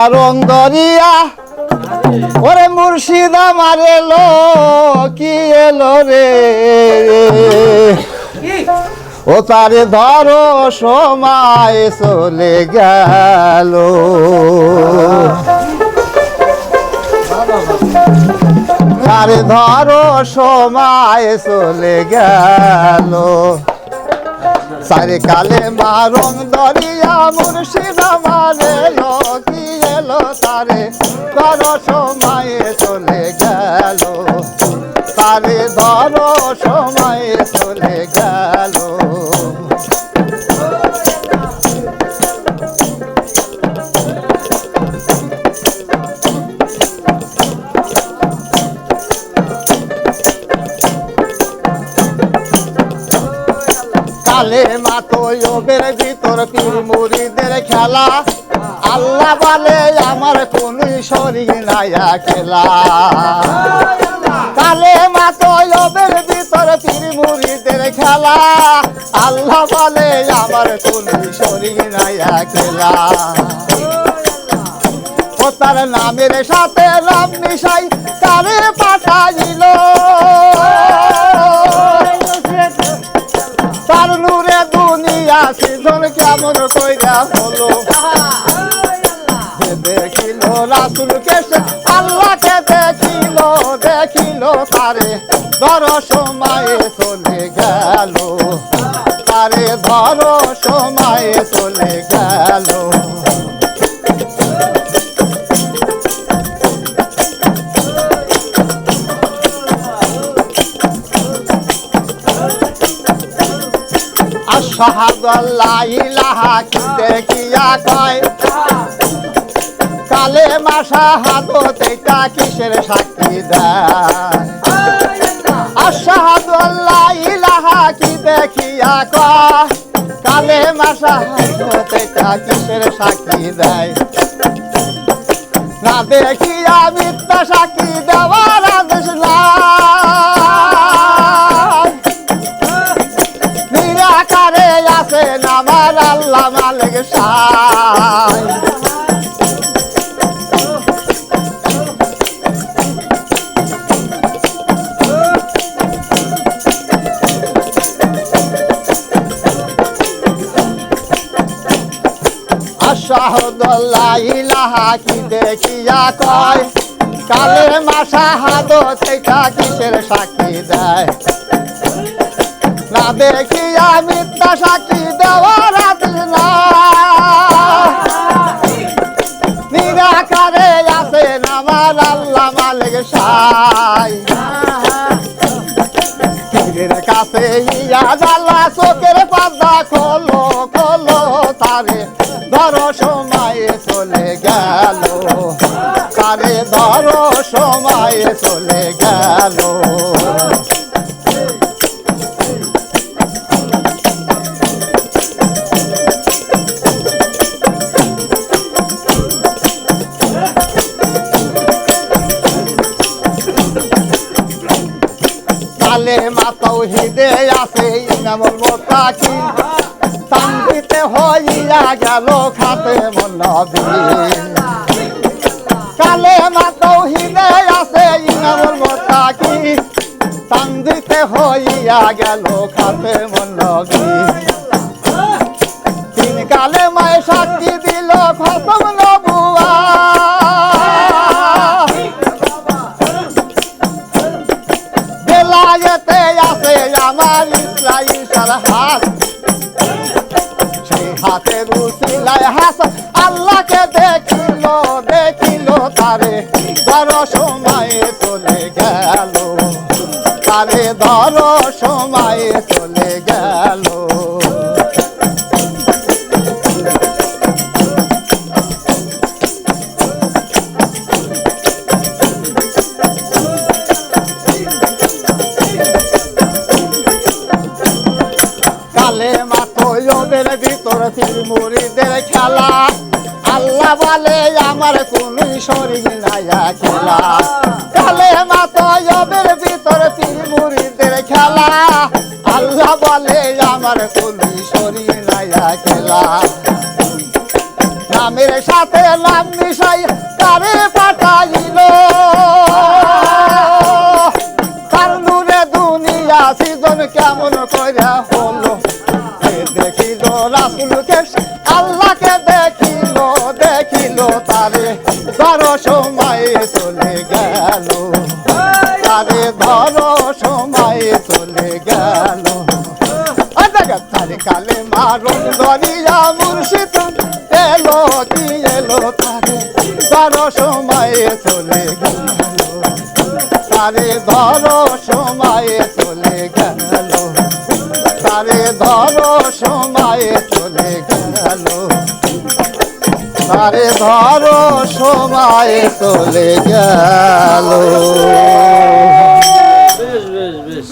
রং দরিয়া ওরে মুর্শিদ আমার এলো কি এলো রে ও তারে ধরো সময় চলে গেল তারে ধরো সময় চলে গেল সারে কালে মারং দরিয়া মুর্শিদ আমার এলো কি এলো তারে ধরো সময় চলে গেল তারে ধরো সময় চলে গেল কালে মাতবের ভিতর পীর মুরিদের খেলা আল্লাহ বলে আমার কোন শরীর নাইয়া খেলা কালে মাতবের ভিতর পীর মুরিদের খেলা আল্লাহ বলে আমার কোন শরীর নাইয়া খেলা ও তার নামের সাথে নাম মিশাই তারে পাঠাইল তার নূরে দুনিয়া সৃজন কেমন কইরা হলো দেখিল রাসূলকে আল্লাহকে দেখিল তারে ধর সময়ে চলে গেল তারে ধর সময়ে চলে গেল আশহাদু আল্লা ইলাহা কি দেখিয়া কয় কালেমা শাহাদাত এটা কিসের সাক্ষী দেয় আশহাদু আল্লা ইলাহা কি দেখিয়া কয় কালেমা শাহাদাত এটা কিসের সাক্ষী দেয় না দেখিয়া মিথ্যা সাক্ষী দেওয়ার আদেশ নিরাকারে আছেন আমার আল্লাহ মালিক সাই আশহাদু আল্লা ইলাহা কি দেখিয়া কয় কালেমা শাহাদাত এটা কিসের সাক্ষী দেয় না দেখিয়া মিথ্যা সাক্ষী দেওয়ার আদেশ নিরাকারে আছেন আমার আল্লাহ মালিক সাই পীরের কাছে ইয়া জালা চোখের পর্দা খোলো তারে ধরো সময়ে চলে গেল তারে ধরো সময়ে চলে গেল কালেমা তাওহীদে আছে ইমামুল মুত্তাকিন তানবিতে হইয়া গেল খাতেমুন নবীন কালেমা তাওহীদে আছে ইমামুল মুত্তাকিন তানবিতে হইয়া গেল খাতেমুন নবীন তিন কালেমায় সাক্ষী দিল খতম নবুয়া বেলায়েতে আছে আমার ইসরাঈল হাত সেই হাতের উসিলায় হাসান আল্লাহকে দেখিল তারে ধর সময়ে চলে গেল তারে ধর সময়ে চলে গেল কালেমা তাওহীদের ভিতর পীর মুরিদের খেলা আল্লাহ বলে আমার কোন শরীর নাইয়া খেলা কালেমা তাওহীদের ভিতর পীর মুরিদের খেলা আল্লাহ বলে আমার কোন শরীর নাইয়া খেলা নামের সাথে নাম মিশাই গেল তারে ধরো সময় চলে গেল তারে কালে মারুন দরিয়া মুর্শিদ এলো কি এলো তারে ধরো সময় চলে গেল তারে ধরো সময় চলে গেল তারে ধরো সময় চলে গেল তারে ধরো সময় চলে গেল বেশ বেশ বেশ